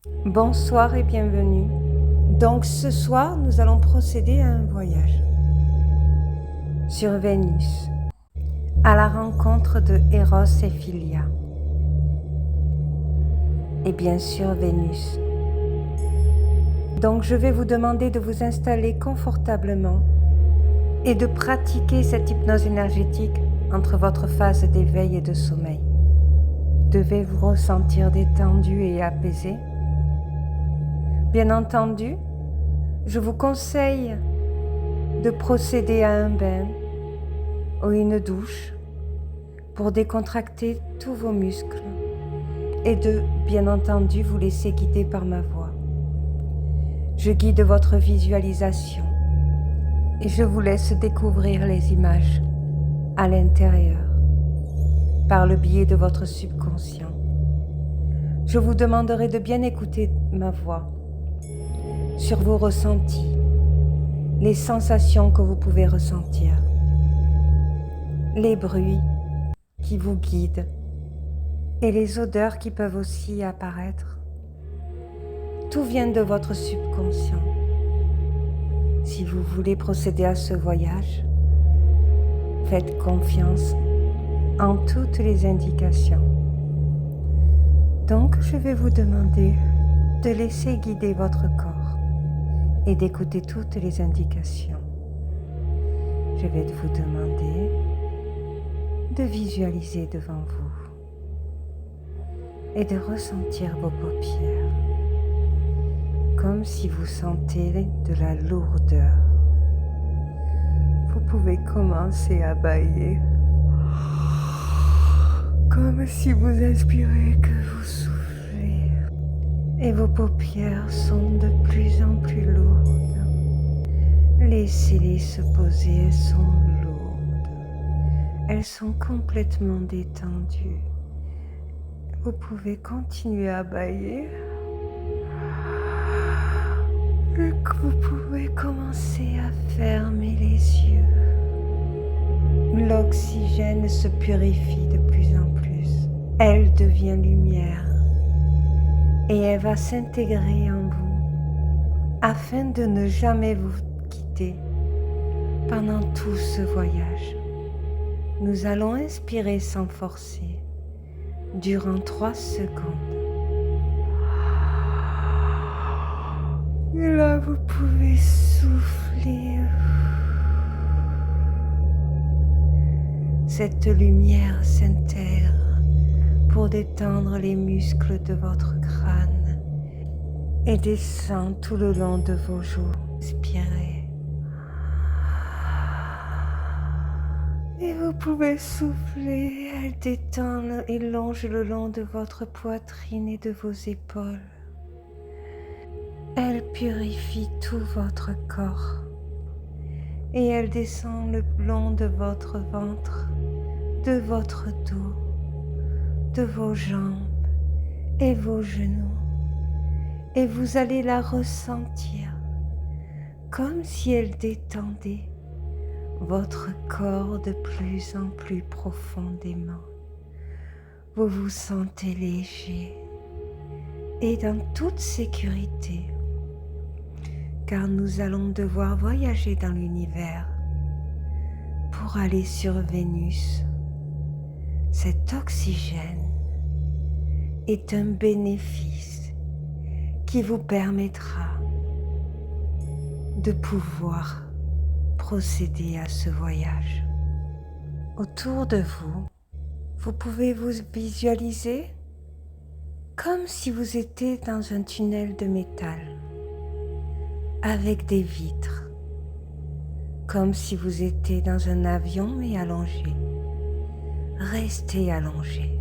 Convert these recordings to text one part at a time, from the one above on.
Bonsoir et bienvenue. Donc ce soir, nous allons procéder à un voyage sur Vénus, à la rencontre de Eros et Philia. Et bien sûr Vénus. Donc je vais vous demander de vous installer confortablement et de pratiquer cette hypnose énergétique entre votre phase d'éveil et de sommeil. Devez vous ressentir détendu et apaisé. Bien entendu, je vous conseille de procéder à un bain ou une douche pour décontracter tous vos muscles et de, bien entendu, vous laisser guider par ma voix. Je guide votre visualisation et je vous laisse découvrir les images à l'intérieur par le biais de votre subconscient. Je vous demanderai de bien écouter ma voix sur vos ressentis, les sensations que vous pouvez ressentir, les bruits qui vous guident et les odeurs qui peuvent aussi apparaître. Tout vient de votre subconscient. Si vous voulez procéder à ce voyage, faites confiance en toutes les indications. Donc, je vais vous demander de laisser guider votre corps et d'écouter toutes les indications. Je vais vous demander de visualiser devant vous et de ressentir vos paupières comme si vous sentez de la lourdeur. Vous pouvez commencer à bâiller comme si vous inspirez que vous soufflez et vos paupières sont de plus en plus lourdes. Laissez-les se poser, elles sont lourdes. Elles sont complètement détendues. Vous pouvez continuer à bâiller. Et que vous pouvez commencer à fermer les yeux. L'oxygène se purifie de plus en plus. Elle devient lumière et elle va s'intégrer en vous afin de ne jamais vous quitter pendant tout ce voyage. Nous allons inspirer sans forcer durant 3 secondes. Et là, vous pouvez souffler. Cette lumière s'intègre pour détendre les muscles de votre crâne et descend tout le long de vos joues. Inspirez. Et vous pouvez souffler. Elle détend et longe le long de votre poitrine et de vos épaules. Elle purifie tout votre corps et elle descend le long de votre ventre, de votre dos, de vos jambes et vos genoux. Et vous allez la ressentir comme si elle détendait votre corps de plus en plus profondément. Vous vous sentez léger et dans toute sécurité, car nous allons devoir voyager dans l'univers pour aller sur Vénus. Cet oxygène est un bénéfice qui vous permettra de pouvoir procéder à ce voyage. Autour de vous, vous pouvez vous visualiser comme si vous étiez dans un tunnel de métal avec des vitres, comme si vous étiez dans un avion mais allongé. Restez allongé.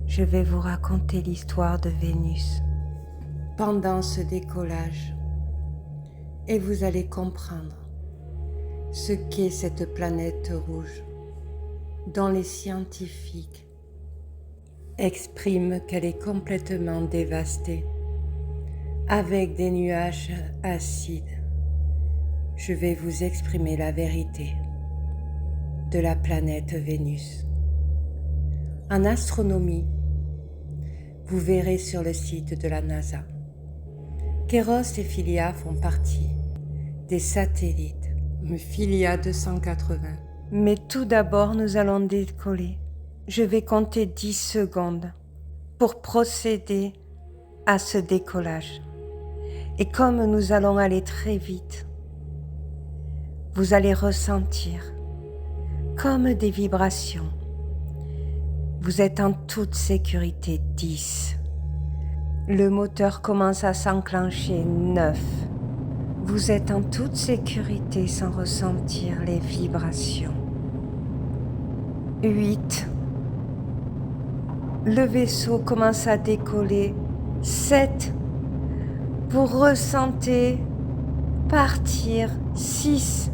Je vais vous raconter l'histoire de Vénus pendant ce décollage et vous allez comprendre ce qu'est cette planète rouge dont les scientifiques expriment qu'elle est complètement dévastée avec des nuages acides. Je vais vous exprimer la vérité de la planète Vénus. En astronomie, vous verrez sur le site de la NASA qu'Eros et Philia font partie des satellites Philia 280. Mais tout d'abord, nous allons décoller. Je vais compter 10 secondes pour procéder à ce décollage. Et comme nous allons aller très vite, vous allez ressentir comme des vibrations. Vous êtes en toute sécurité. 10. Le moteur commence à s'enclencher. 9. Vous êtes en toute sécurité sans ressentir les vibrations. 8. Le vaisseau commence à décoller. 7. Vous ressentez partir. 6.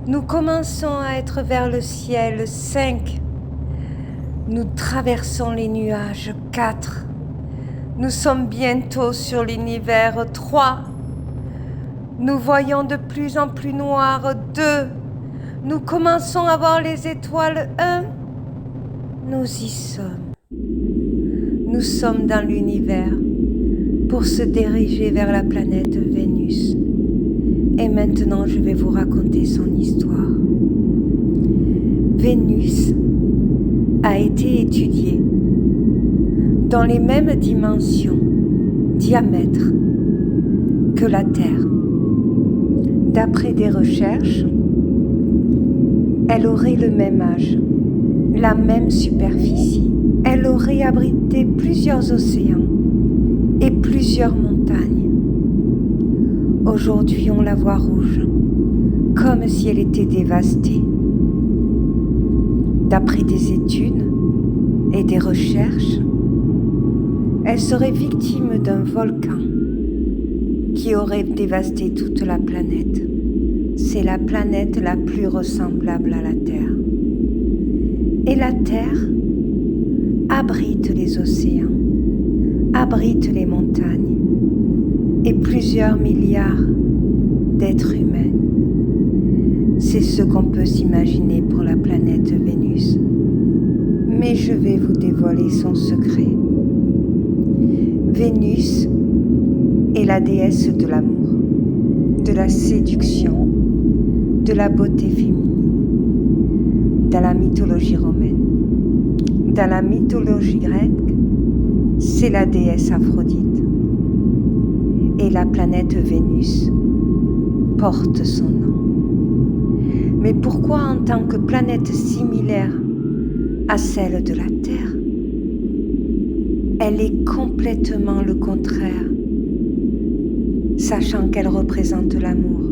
Nous commençons à être vers le ciel. 5. Nous traversons les nuages. 4. Nous sommes bientôt sur l'univers. 3. Nous voyons de plus en plus noir. 2. Nous commençons à voir les étoiles. 1. Nous y sommes. Nous sommes dans l'univers pour se diriger vers la planète Vénus. Et maintenant, je vais vous raconter son histoire. Vénus a été étudiée dans les mêmes dimensions, diamètres que la Terre. D'après des recherches, elle aurait le même âge, la même superficie. Elle aurait abrité plusieurs océans et plusieurs montagnes. Aujourd'hui, on la voit rouge, comme si elle était dévastée. D'après des études et des recherches, elle serait victime d'un volcan qui aurait dévasté toute la planète. C'est la planète la plus ressemblable à la Terre. Et la Terre abrite les océans, abrite les montagnes et plusieurs milliards d'êtres humains. C'est ce qu'on peut s'imaginer pour la planète Vénus. Mais je vais vous dévoiler son secret. Vénus est la déesse de l'amour, de la séduction, de la beauté féminine. Dans la mythologie romaine, dans la mythologie grecque, c'est la déesse Aphrodite. Et la planète Vénus porte son nom. Mais pourquoi en tant que planète similaire à celle de la Terre, elle est complètement le contraire, sachant qu'elle représente l'amour.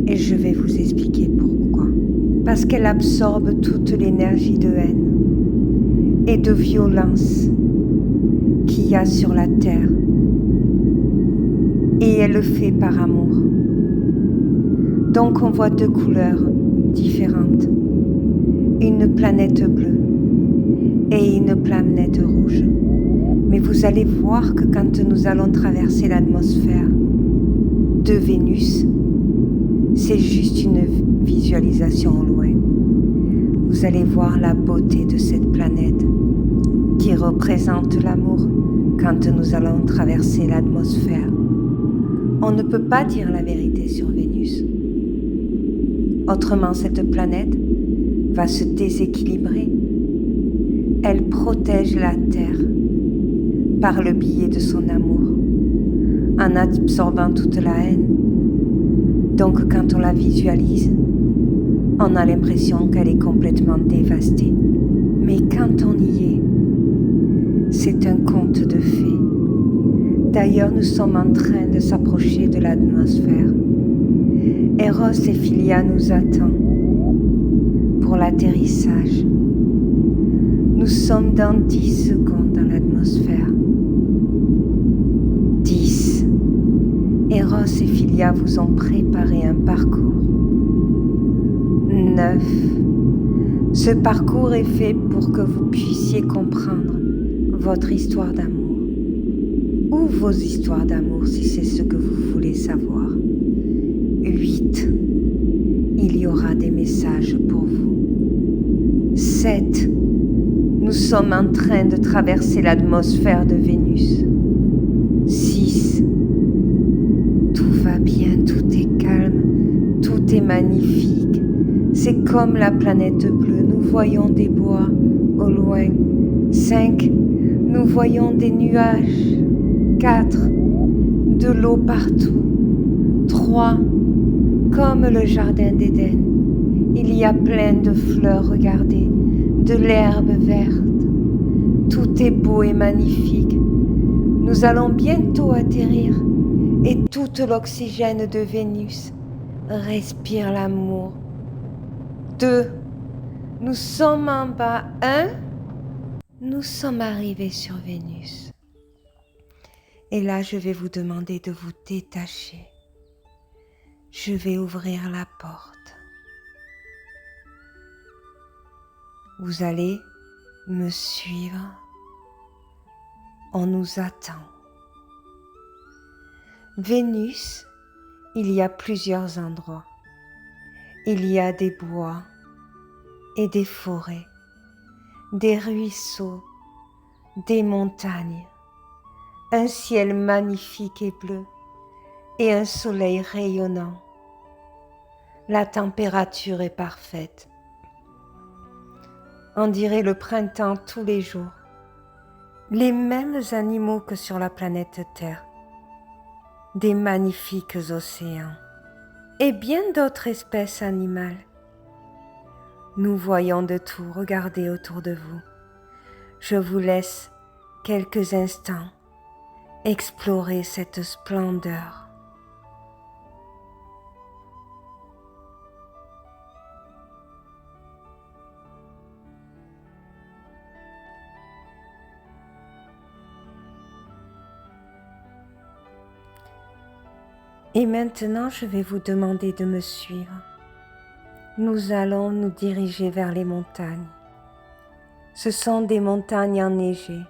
Et je vais vous expliquer pourquoi. Parce qu'elle absorbe toute l'énergie de haine et de violence qu'il y a sur la Terre. Et elle le fait par amour. Donc on voit deux couleurs différentes. Une planète bleue et une planète rouge. Mais vous allez voir que quand nous allons traverser l'atmosphère de Vénus, c'est juste une visualisation au loin. Vous allez voir la beauté de cette planète qui représente l'amour quand nous allons traverser l'atmosphère. On ne peut pas dire la vérité sur Vénus. Autrement, cette planète va se déséquilibrer. Elle protège la Terre par le biais de son amour, en absorbant toute la haine. Donc quand on la visualise, on a l'impression qu'elle est complètement dévastée. Mais quand on y est, c'est un conte de fées. D'ailleurs, nous sommes en train de s'approcher de l'atmosphère. Eros et Philia nous attendent pour l'atterrissage. Nous sommes dans 10 secondes dans l'atmosphère. 10. Eros et Philia vous ont préparé un parcours. 9. Ce parcours est fait pour que vous puissiez comprendre votre histoire d'amour. Ou vos histoires d'amour si c'est ce que vous voulez savoir. 8. Il y aura des messages pour vous. 7. Nous Nous sommes en train de traverser l'atmosphère de Vénus. 6. Tout va bien, tout est calme, tout est magnifique. C'est comme la planète bleue. Nous voyons des bois au loin. 5. Nous voyons des nuages. 4. De l'eau partout. 3. Comme le jardin d'Éden. Il y a plein de fleurs, regardez, de l'herbe verte. Tout est beau et magnifique. Nous allons bientôt atterrir et toute l'oxygène de Vénus respire l'amour. 2. Nous sommes en bas. 1. Nous sommes arrivés sur Vénus. Et là, je vais vous demander de vous détacher. Je vais ouvrir la porte. Vous allez me suivre. On nous attend. Vénus, il y a plusieurs endroits. Il y a des bois et des forêts, des ruisseaux, des montagnes, un ciel magnifique et bleu et un soleil rayonnant. La température est parfaite. On dirait le printemps tous les jours. Les mêmes animaux que sur la planète Terre. Des magnifiques océans. Et bien d'autres espèces animales. Nous voyons de tout, regardez autour de vous. Je vous laisse quelques instants explorer cette splendeur. Et maintenant, je vais vous demander de me suivre. Nous allons nous diriger vers les montagnes. Ce sont des montagnes enneigées,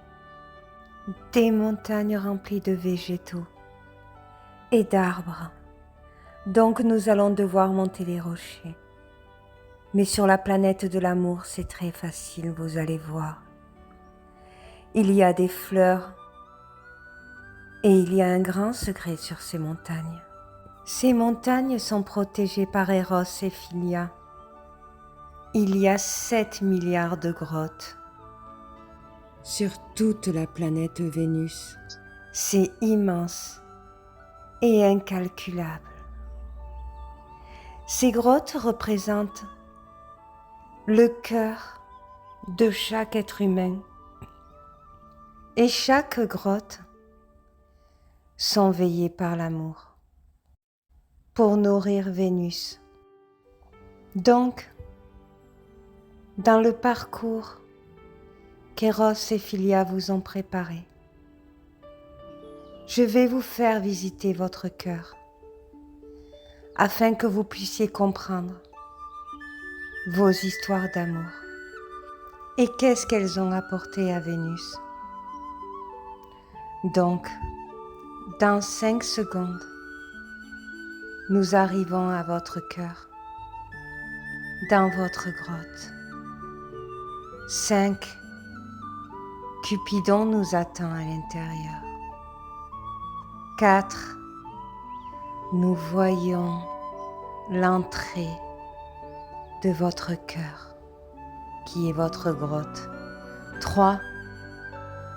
des montagnes remplies de végétaux et d'arbres. Donc nous allons devoir monter les rochers. Mais sur la planète de l'amour, c'est très facile, vous allez voir. Il y a des fleurs et il y a un grand secret sur ces montagnes. Ces montagnes sont protégées par Eros et Philia. Il y a 7 milliards de grottes sur toute la planète Vénus. C'est immense et incalculable. Ces grottes représentent le cœur de chaque être humain. Et chaque grotte sont veillées par l'amour pour nourrir Vénus. Donc, dans le parcours qu'Eros et Philia vous ont préparé, je vais vous faire visiter votre cœur afin que vous puissiez comprendre vos histoires d'amour et qu'est-ce qu'elles ont apporté à Vénus. Donc, dans 5 secondes, nous arrivons à votre cœur, dans votre grotte. 5. Cupidon nous attend à l'intérieur. 4. Nous voyons l'entrée de votre cœur, qui est votre grotte. 3.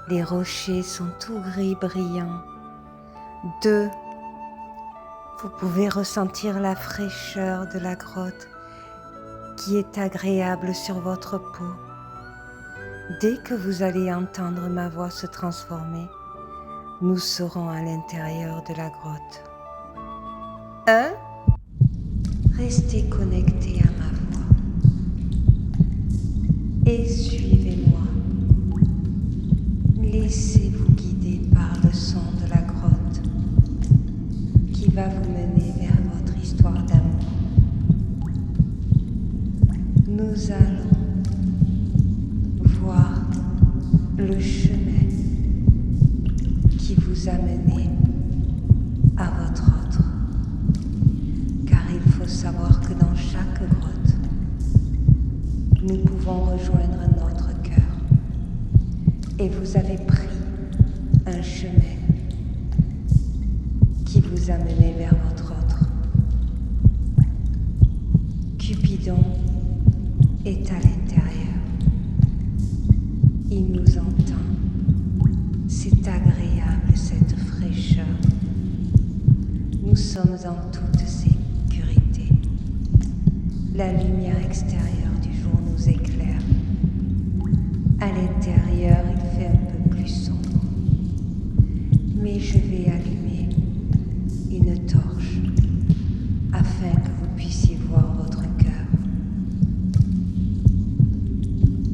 Les rochers sont tout gris brillants. 2. Vous pouvez ressentir la fraîcheur de la grotte qui est agréable sur votre peau. Dès que vous allez entendre ma voix se transformer, nous serons à l'intérieur de la grotte. 1. Restez connectés à ma voix et suivez-moi. Laissez-vous guider par le son de la grotte qui va vous mener vers votre histoire d'amour. Nous allons voir le chemin qui vous a mené à votre autre. Car il faut savoir que dans chaque grotte, nous pouvons rejoindre notre cœur. et vous avez pris un chemin qui vous a mené vers votre autre. Cupidon est à l'intérieur. Il nous entend. C'est agréable cette fraîcheur. Nous sommes en toute sécurité. La lumière extérieure du jour nous éclaire. À l'intérieur, il fait un peu plus sombre. Mais je vais allumer une torche afin que vous puissiez voir votre cœur.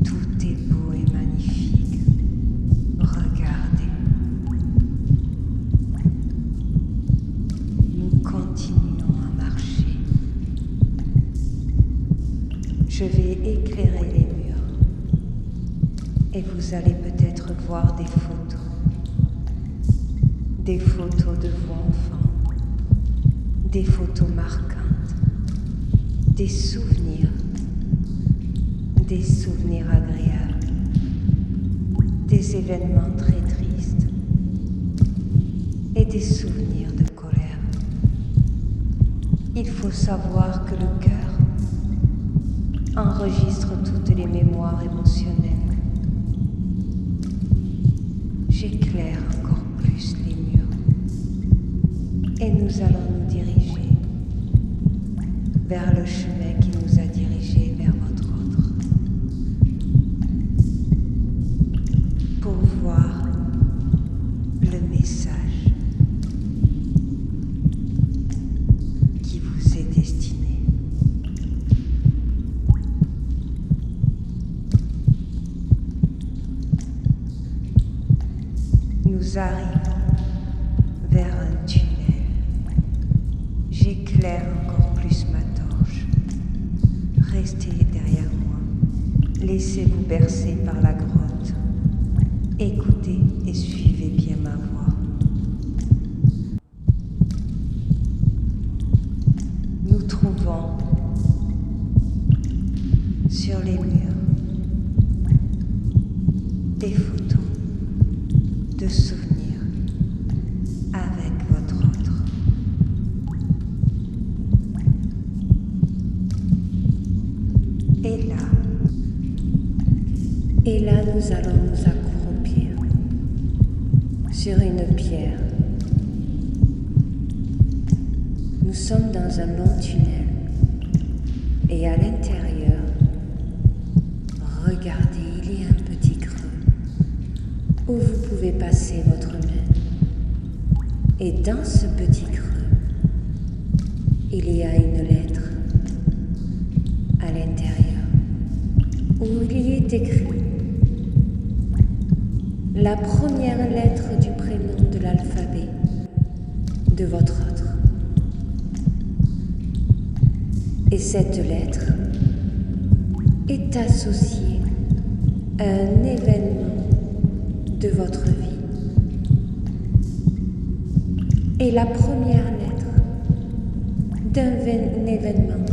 Tout est beau et magnifique. Regardez. Nous continuons à marcher. Je vais éclairer les murs et vous allez peut-être voir des photos. Des photos de vous enfants, des photos marquantes, des souvenirs agréables, des événements très tristes et des souvenirs de colère. Il faut savoir que le cœur enregistre toutes les mémoires émotionnelles. J'éclaire encore plus les murs et nous allons nous diriger vers le chemin qui nous a dirigés vers votre autre pour voir le message qui vous est destiné. Nous arrivons vers un tunnel. J'éclaire encore plus ma torche. Restez derrière moi. Laissez-vous bercer par la grotte. Écoutez et suivez bien ma voix. Nous trouvons sur les murs des photos de souvenirs avec votre autre. Et là, nous allons nous accroupir sur une pierre. Nous sommes dans un long tunnel et à l'intérieur, regardez, il y a un petit creux où vous pouvez passer votre main. Et dans ce petit creux, il y a une lettre à l'intérieur où il y est écrit la première lettre du prénom de l'alphabet de votre autre. Et cette lettre est associée à un événement de votre vie. Et la première lettre d'un événement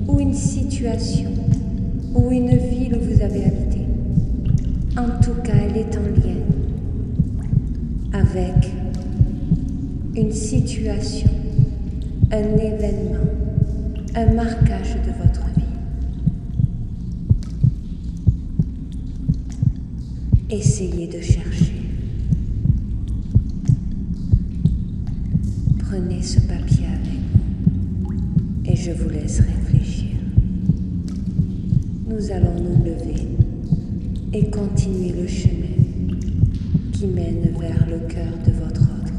ou une situation ou une ville où vous avez habité. En tout cas, elle est en lien avec une situation, un événement, un marquage de votre vie. Essayez de chercher. Prenez ce papier avec vous et je vous laisse réfléchir. Nous allons nous lever et continuer le chemin qui mène vers le cœur de votre autre.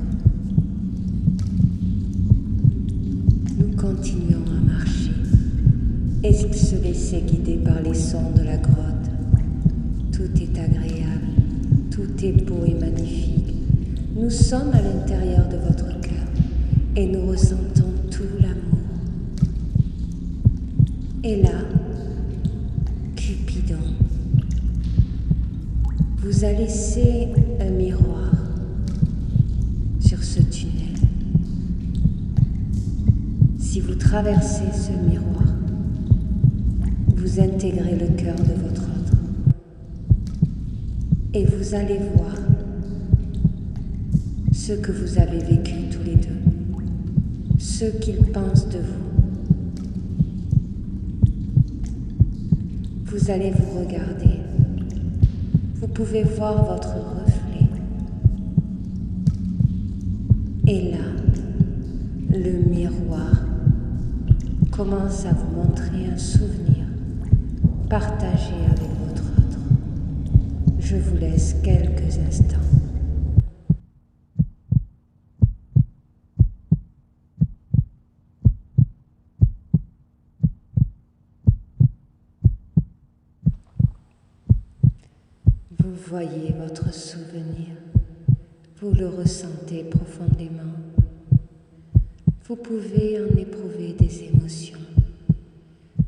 Nous continuons à marcher et se laisser guider par les sons de la grotte. Tout est agréable, tout est beau et magnifique. Nous sommes à l'intérieur de votre cœur et nous ressentons tout l'amour. Et là, Cupidon vous a laissé un miroir sur ce tunnel. Si vous traversez ce miroir, vous intégrez le cœur de votre autre. Et vous allez voir ce que vous avez vécu tous les deux, ce qu'ils pensent de vous. Vous allez vous regarder. Vous pouvez voir votre reflet. Et là, le miroir commence à vous montrer un souvenir partagé avec votre autre. Je vous laisse quelques instants. Vous voyez votre souvenir, vous le ressentez profondément. Vous pouvez en éprouver des émotions,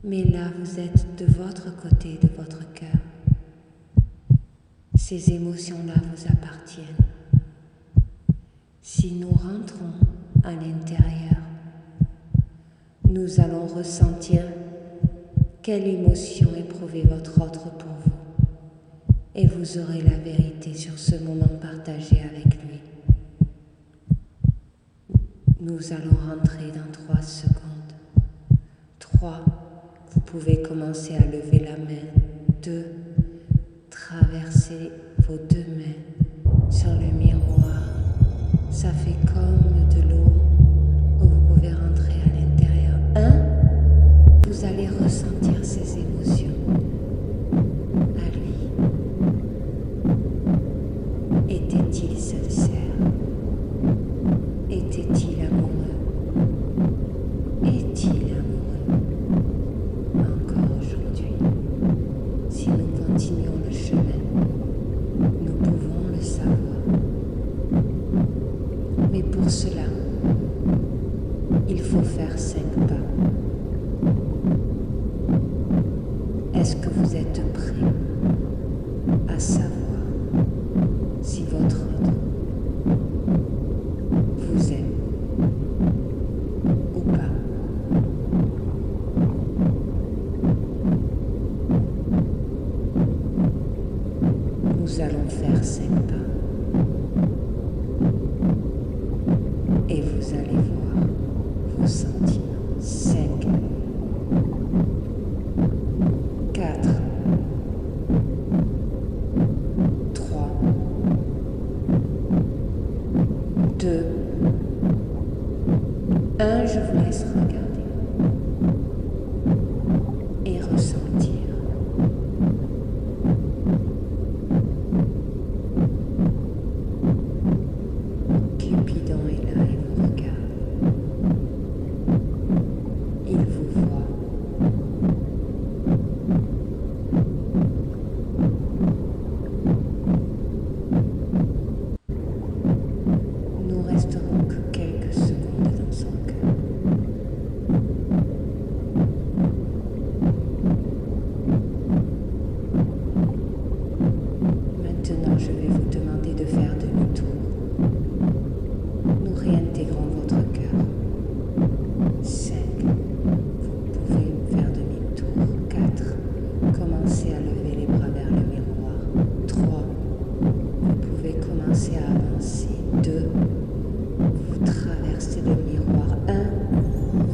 mais là vous êtes de votre côté, de votre cœur. Ces émotions-là vous appartiennent. Si nous rentrons à l'intérieur, nous allons ressentir quelle émotion éprouvait votre autre pour vous. Et vous aurez la vérité sur ce moment partagé avec lui. Nous allons rentrer dans 3 secondes. 3, vous pouvez commencer à lever la main. 2, traversez vos 2 mains sur le miroir. Ça fait comme de l'eau où vous pouvez rentrer à l'intérieur. 1, vous allez ressentir ces émotions. À lui. Était-il sincère? Était-il amoureux? Est-il amoureux? Encore aujourd'hui, si nous continuons le chemin, nous pouvons le savoir. Mais pour cela, il faut faire 5 pas. Est-ce que vous êtes prêt à savoir si votre autre vous aime ou pas? Nous allons faire 5 pas et vous allez voir vos sentiments. 5, 4, 3, 2, 1, je vous laisse regarder et ressentir. Cupidon est là et vous regarde. Il vous voit. Nous resterons que quelques secondes dans son cœur. Maintenant, je vais vous demander de faire demi-tour. Nous réintégrons votre cœur. 5, vous pouvez faire demi-tour. 4, commencez à lever les bras vers le miroir. 3, vous pouvez commencer à avancer. 2, vous traversez le miroir. 1,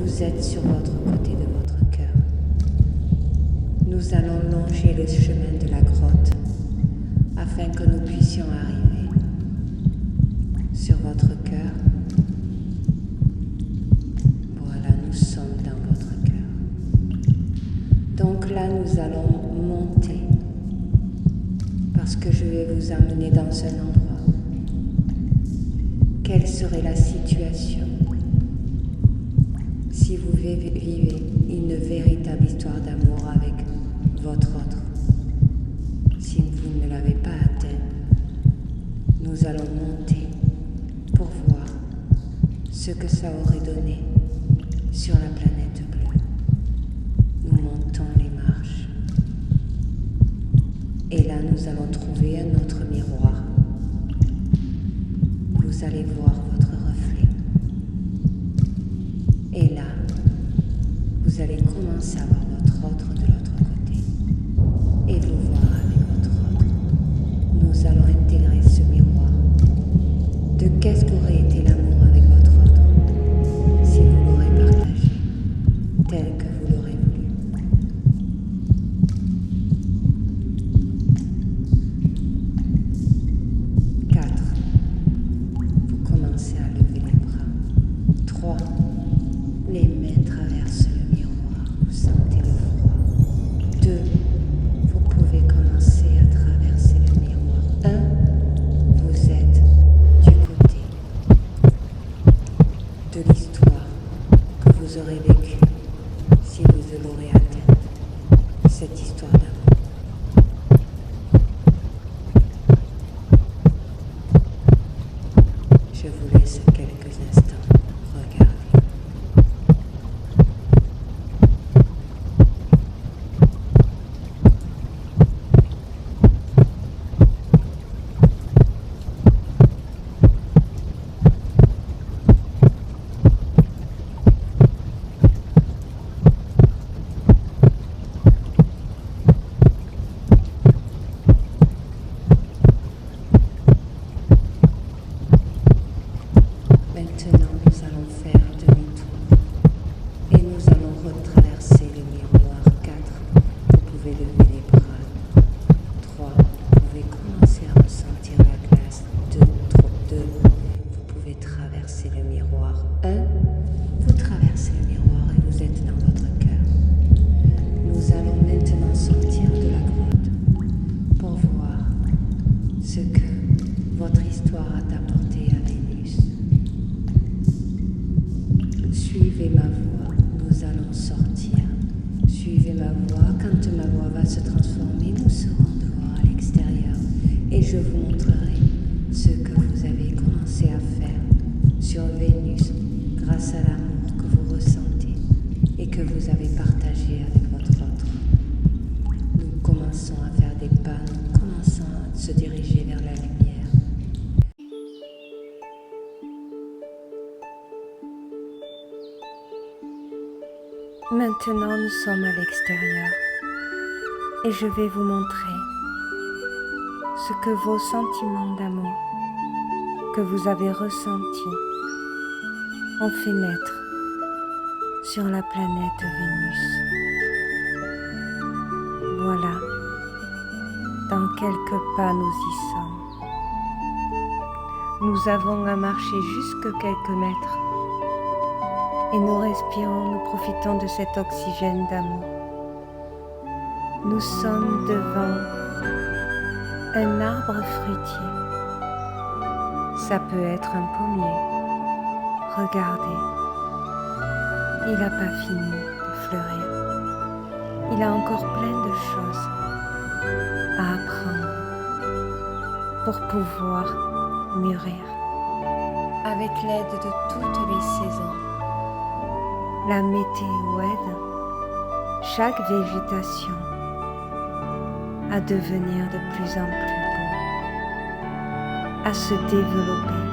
vous êtes sur votre côté de votre cœur. Nous allons longer le chemin de la grotte afin que nous puissions arriver sur votre cœur. Voilà, nous sommes dans votre cœur. Donc là, nous allons monter parce que je vais vous amener dans un endroit. Quelle serait la situation si vous vivez une véritable histoire d'amour avec votre autre? Si vous ne l'avez pas atteint, nous allons monter pour voir ce que ça aurait donné sur la planète bleue. Nous montons les marches. Et là, nous allons trouver un autre miroir. Vous allez voir votre reflet. Et là, vous allez commencer à voir votre autre de l'autre côté. Et vous voir avec votre autre. Nous de l'histoire que vous aurez vécue si vous l'aurez atteinte, cette histoire d'amour. Je vous laisse quelques instants regarder. Maintenant, nous allons faire demi-tour et nous allons retraverser le miroir. 4. Vous pouvez lever les bras. 3. Vous pouvez commencer à ressentir la glace. 2. Vous pouvez traverser le miroir. 1. Vous traversez le miroir et vous êtes dans votre cœur. Nous allons maintenant sortir de la grotte pour voir ce que votre histoire a apporté à Vénus. Suivez ma voix, nous allons sortir. Suivez ma voix, quand ma voix va se transformer, nous serons dehors à l'extérieur et je vous montrerai ce que vous avez commencé à faire sur Vénus grâce à l'amour que vous ressentez et que vous avez partagé avec votre autre. Nous commençons à faire des pas, nous commençons à se diriger vers la lumière. Maintenant, nous sommes à l'extérieur et je vais vous montrer ce que vos sentiments d'amour que vous avez ressentis ont fait naître sur la planète Vénus. Voilà, dans quelques pas nous y sommes. Nous avons à marcher jusque quelques mètres. Et nous respirons, nous profitons de cet oxygène d'amour. Nous sommes devant un arbre fruitier. Ça peut être un pommier. Regardez, il n'a pas fini de fleurir. Il a encore plein de choses à apprendre pour pouvoir mûrir. Avec l'aide de toutes les saisons, la météo aide chaque végétation à devenir de plus en plus beau, à se développer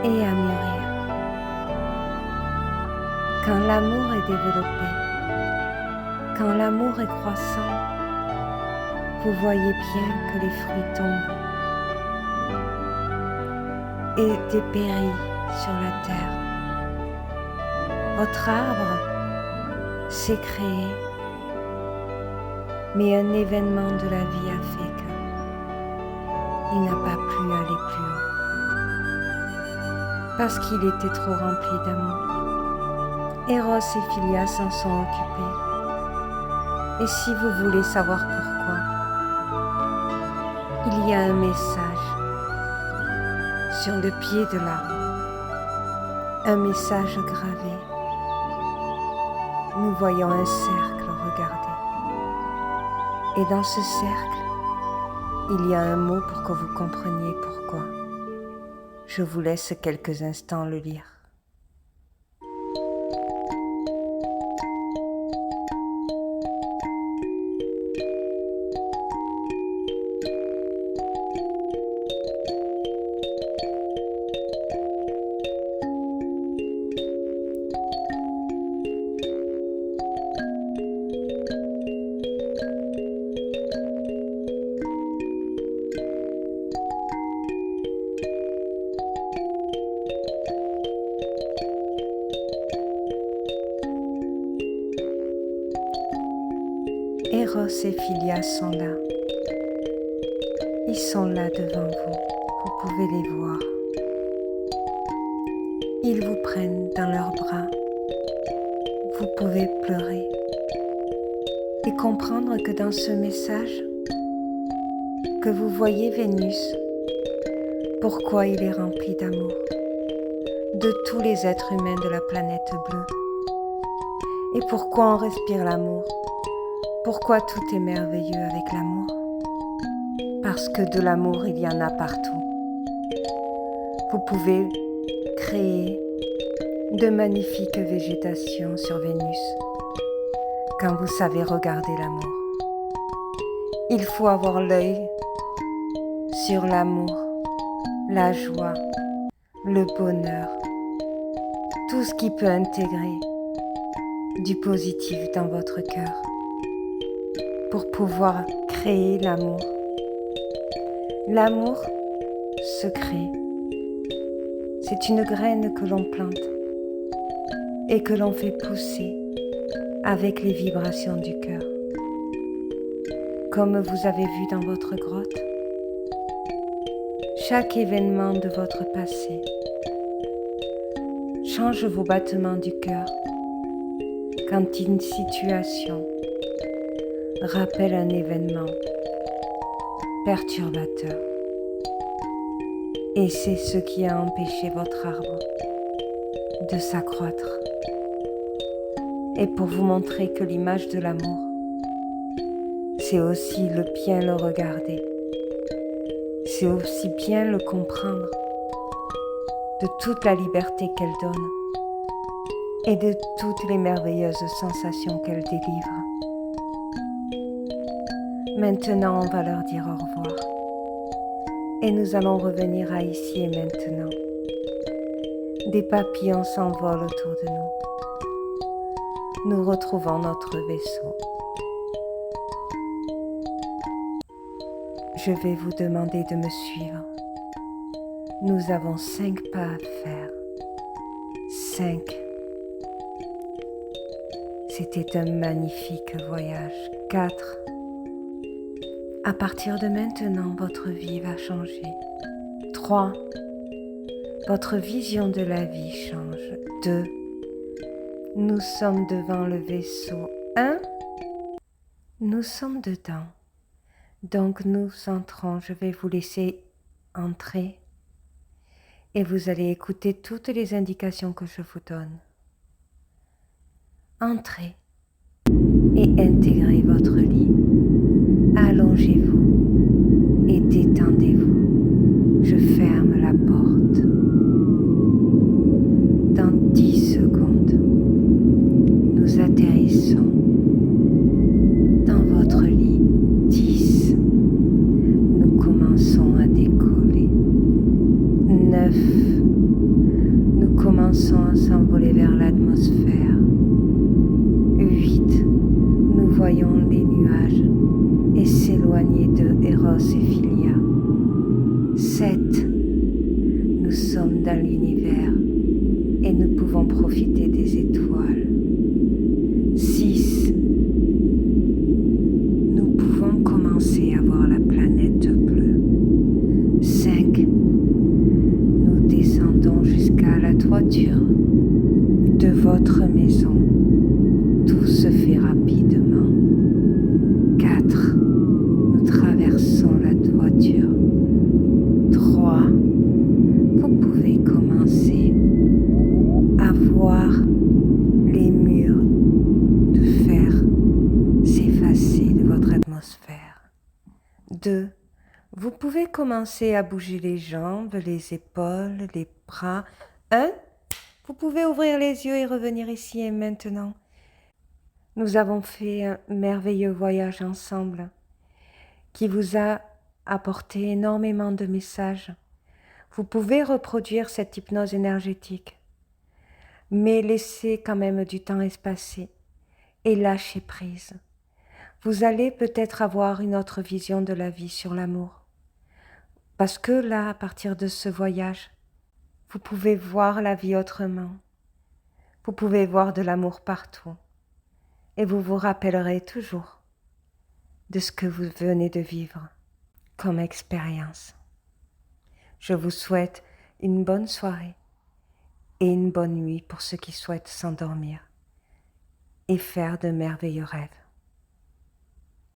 et à mûrir. Quand l'amour est développé, quand l'amour est croissant, vous voyez bien que les fruits tombent et dépérissent sur la terre. Votre arbre s'est créé, mais un événement de la vie a fait qu'il n'a pas pu aller plus haut, parce qu'il était trop rempli d'amour. Eros et Philia s'en sont occupés. Et si vous voulez savoir pourquoi, il y a un message sur le pied de l'arbre, un message gravé. Nous voyons un cercle, regardez. Et dans ce cercle, il y a un mot pour que vous compreniez pourquoi. Je vous laisse quelques instants le lire. Eros et Philia sont là. Ils sont là devant vous. Vous pouvez les voir. Ils vous prennent dans leurs bras. Vous pouvez pleurer et comprendre que dans ce message, que vous voyez Vénus, pourquoi il est rempli d'amour. de tous les êtres humains de la planète bleue. Et pourquoi on respire l'amour? Pourquoi tout est merveilleux avec l'amour? Parce que de l'amour, il y en a partout. Vous pouvez créer de magnifiques végétations sur Vénus quand vous savez regarder l'amour. Il faut avoir l'œil sur l'amour, la joie, le bonheur, tout ce qui peut intégrer du positif dans votre cœur pour pouvoir créer l'amour. L'amour se crée. C'est une graine que l'on plante et que l'on fait pousser avec les vibrations du cœur. Comme vous avez vu dans votre grotte, chaque événement de votre passé change vos battements du cœur quand une situation rappelle un événement perturbateur. Et c'est ce qui a empêché votre arbre de s'accroître. Et pour vous montrer que l'image de l'amour, c'est aussi le bien le regarder. C'est aussi bien le comprendre de toute la liberté qu'elle donne et de toutes les merveilleuses sensations qu'elle délivre. Maintenant, on va leur dire au revoir et nous allons revenir à ici et maintenant. Des papillons s'envolent autour de nous. Nous retrouvons notre vaisseau. Je vais vous demander de me suivre. Nous avons 5 pas à faire. 5. C'était un magnifique voyage. 4. À partir de maintenant, votre vie va changer. 3. Votre vision de la vie change. 2. Nous sommes devant le vaisseau. 1. Nous sommes dedans. Donc nous entrons. Je vais vous laisser entrer. Et vous allez écouter toutes les indications que je vous donne. Entrez et intégrez votre lit. Allongez-vous et détendez-vous. Je ferme la porte. Dans 10 secondes, nous atterrissons dans votre lit. 10. Nous commençons à décoller. 9. Nous commençons à s'envoler vers l'atmosphère. 8. Nous voyons les nuages et s'éloigner de Eros et Philia. 7. Nous sommes dans l'univers et nous pouvons profiter des étoiles. 6. Nous pouvons commencer à voir la planète bleue. 5. Nous descendons jusqu'à la toiture de votre maison. Tout se fait rapidement. 4. Nous traversons la toiture. 3. Vous pouvez commencer à voir les murs de fer s'effacer de votre atmosphère. 2. Vous pouvez commencer à bouger les jambes, les épaules, les bras. 1. Vous pouvez ouvrir les yeux et revenir ici et maintenant. Nous avons fait un merveilleux voyage ensemble qui vous a apporté énormément de messages. Vous pouvez reproduire cette hypnose énergétique, mais laissez quand même du temps espacer et lâchez prise. Vous allez peut-être avoir une autre vision de la vie sur l'amour. Parce que là, à partir de ce voyage, vous pouvez voir la vie autrement. Vous pouvez voir de l'amour partout. Et vous vous rappellerez toujours de ce que vous venez de vivre comme expérience. Je vous souhaite une bonne soirée et une bonne nuit pour ceux qui souhaitent s'endormir et faire de merveilleux rêves.